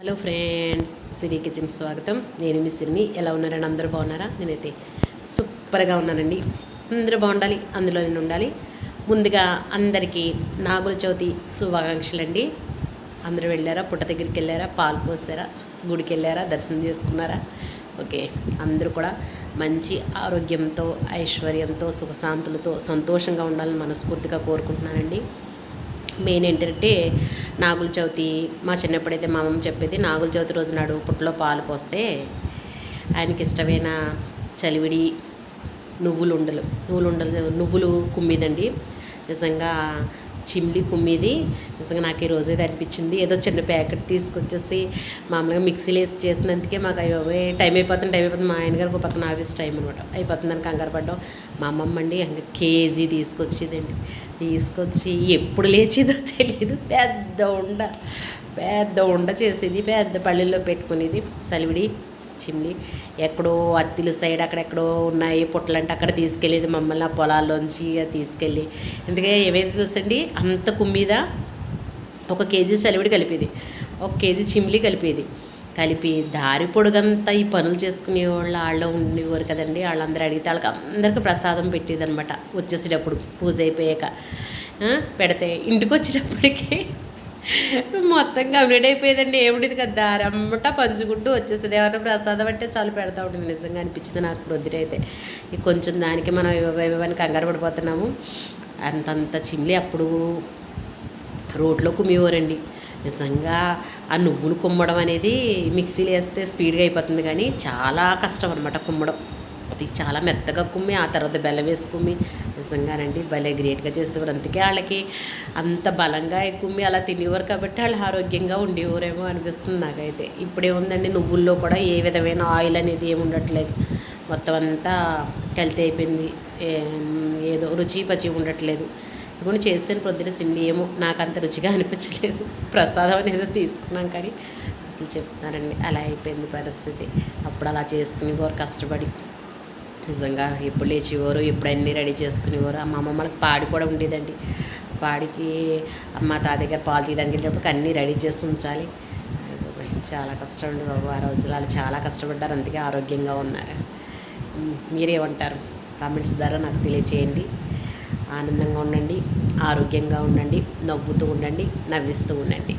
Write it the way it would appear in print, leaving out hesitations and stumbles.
Hello friends, సిరి కిచెన్కి స్వాగతం. నేను మీ సిరిని. ఎలా ఉన్నారండి? అందరూ బాగున్నారా? నేనైతే సూపర్గా ఉన్నానండి. అందరూ బాగుండాలి, అందులో నేను ఉండాలి. ముందుగా అందరికీ నాగుల చవితి శుభాకాంక్షలు అండి. అందరూ వెళ్ళారా? పుట్ట దగ్గరికి వెళ్ళారా? పాలు పోసారా? గుడికి వెళ్ళారా? దర్శనం చేసుకున్నారా? ఓకే, అందరూ కూడా మంచి ఆరోగ్యంతో, ఐశ్వర్యంతో, సుఖశాంతులతో సంతోషంగా ఉండాలని మనస్ఫూర్తిగా కోరుకుంటున్నానండి. మెయిన్ ఏంటంటే నాగుల చవితి, మా చిన్నప్పుడైతే మా అమ్మమ్మ చెప్పేది, నాగుల చవితి రోజు నాడు పుట్టలో పాలు పోస్తే ఆయనకి ఇష్టమైన చలివిడి నువ్వులు కుమ్మిదండి. నిజంగా చిమ్లి కుమ్మిది. నిజంగా నాకు ఈ రోజైతే అనిపించింది. ఏదో చిన్న ప్యాకెట్ తీసుకొచ్చేసి మామూలుగా మిక్సీలో వేసి చేసినందుకే మాకు టైం అయిపోతుంది. మా ఆయన గారికి ఒక పక్కన ఆఫీస్ టైం అనమాట, అయిపోతుందని కంగారు పడ్డాం. మా అమ్మమ్మ అండి ఇంకా కేజీ తీసుకొచ్చేదండి. తీసుకొచ్చి ఎప్పుడు లేచేదో తెలియదు, పెద్ద ఉండ చేసేది, పెద్ద పళ్ళెల్లో పెట్టుకునేది. సలివిడి చిమ్లి ఎక్కడో అత్తిల సైడ్ అక్కడెక్కడో ఉన్నాయి పుట్టలంటే అక్కడ తీసుకెళ్ళేది మమ్మల్ని, ఆ పొలాల్లోంచి తీసుకెళ్ళి. ఎందుకంటే ఏవైతే తెలుసండి, అంత కుమ్మీద 1 కేజీ సలివిడి కలిపేది, 1 కేజీ చిమ్లి కలిపి దారి పొడుగంతా ఈ పనులు చేసుకునే వాళ్ళు ఉండేవారు కదండి. వాళ్ళందరూ అడిగితే అందరికీ ప్రసాదం పెట్టేది అనమాట. వచ్చేసేటప్పుడు పూజ అయిపోయాక పెడితే ఇంటికి వచ్చేటప్పటికి మొత్తం కంప్లీట్ అయిపోయేదండి. ఏమిటిది కదా, దారమ్మట పంచుకుంటూ వచ్చేసేది. ఎవరైనా ప్రసాదం అంటే చాలు పెడతా ఉంటుంది. నిజంగా అనిపించింది నాకు ప్రొద్దుటైతే. కొంచెం దానికి మనం ఇవ్వని కంగారు పడిపోతున్నాము. అంతంత చిమ్లి అప్పుడు రోట్లో కుమ్మేవారండి. నిజంగా ఆ నువ్వులు కుమ్మడం అనేది మిక్సీలో వేస్తే స్పీడ్గా అయిపోతుంది, కానీ చాలా కష్టం అనమాట కుమ్మడం. అది చాలా మెత్తగా కుమ్మి ఆ తర్వాత బెల్లం వేసి కుమ్మి నిజంగానండి భలే గ్రేట్గా చేసేవారు. అందుకే వాళ్ళకి అంత బలంగా కుమ్మి అలా తినేవారు కాబట్టి వాళ్ళు ఆరోగ్యంగా ఉండేవారేమో అనిపిస్తుంది నాకైతే. ఇప్పుడేముందండి, నువ్వుల్లో కూడా ఏ విధమైన ఆయిల్ అనేది ఏమి ఉండట్లేదు. మొత్తం అంతా కల్తీ అయిపోయింది. ఏదో రుచి పచి ఉండట్లేదు. ఇదిగోని చేసాను పొద్దున తిండి, ఏమో నాకు అంత రుచిగా అనిపించలేదు. ప్రసాదం అనేది తీసుకున్నాం కానీ అసలు చెప్తున్నారండి, అలా అయిపోయింది పరిస్థితి. అప్పుడు అలా చేసుకునేవారు కష్టపడి. నిజంగా ఎప్పుడు లేచేవారు, ఎప్పుడు అన్నీ రెడీ చేసుకునేవారు. మా అమ్మమ్మకి పాడి కూడా ఉండేదండి. పాడికి మా తాత దగ్గర పాలు తీయడానికి వెళ్ళేటప్పుడు అన్నీ రెడీ చేసి ఉంచాలి. చాలా కష్టం అండి బాబు. ఆ రోజులు వాళ్ళు చాలా కష్టపడ్డారు, అందుకే ఆరోగ్యంగా ఉన్నారు. మీరేమంటారు? కామెంట్స్ ద్వారా నాకు తెలియచేయండి. ఆనందంగా ఉండండి, ఆరోగ్యంగా ఉండండి, నవ్వుతూ ఉండండి, నవ్విస్తూ ఉండండి.